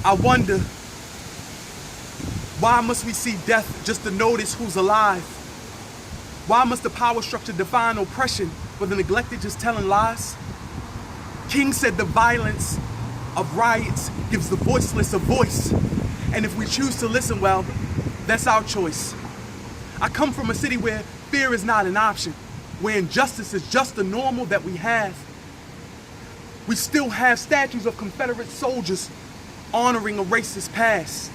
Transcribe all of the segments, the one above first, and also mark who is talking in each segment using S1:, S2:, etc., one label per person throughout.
S1: I wonder, why must we see death just to notice who's alive? Why must the power structure define oppression with the neglected just telling lies? King said the violence of riots gives the voiceless a voice. And if we choose to listen, well, that's our choice. I come from a city where fear is not an option, where injustice is just the normal that we have. We still have statues of Confederate soldiers honoring a racist past.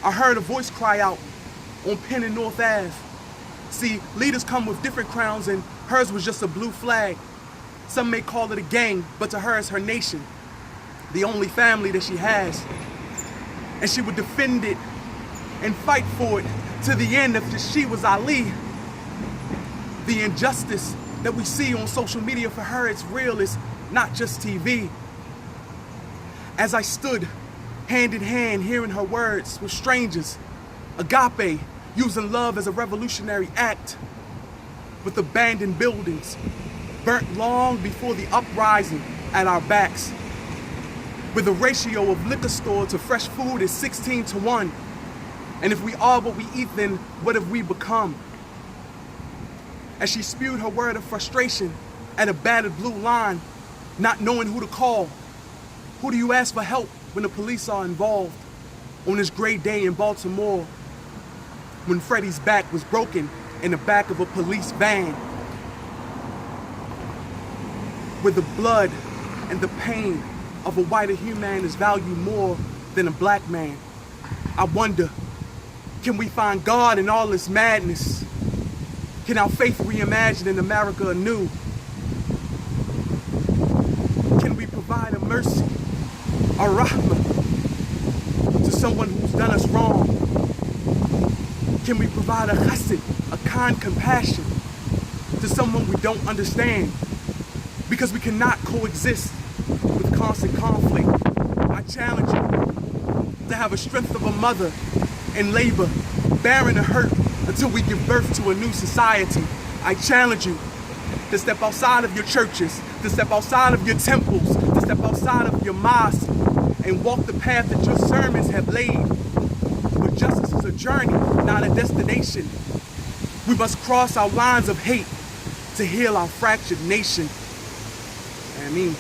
S1: I heard a voice cry out on Penn and North Ave. See, leaders come with different crowns and hers was just a blue flag. Some may call it a gang, but to her it's her nation, the only family that she has. And she would defend it and fight for it to the end if she was Ali. The injustice that we see on social media, for her it's real, it's not just TV. As I stood hand in hand hearing her words with strangers, agape, using love as a revolutionary act, with abandoned buildings burnt long before the uprising at our backs, with the ratio of liquor store to fresh food is 16-1. And if we are what we eat, then what have we become? As she spewed her word of frustration at a battered blue line, not knowing who to call. Who do you ask for help when the police are involved? On this gray day in Baltimore, when Freddie's back was broken in the back of a police van, where the blood and the pain of a whiter human is valued more than a black man. I wonder, can we find God in all this madness? Can our faith reimagine in America anew? Can we provide a mercy, a rahmah, to someone who's done us wrong? Can we provide a chesed, a kind compassion, to someone we don't understand? Because we cannot coexist with constant conflict. I challenge you to have a strength of a mother in labor, bearing the hurt until we give birth to a new society. I challenge you to step outside of your churches, to step outside of your temples, to step outside of your mosques, and walk the path that your sermons have laid. But justice is a journey, not a destination. We must cross our lines of hate to heal our fractured nation. I mean,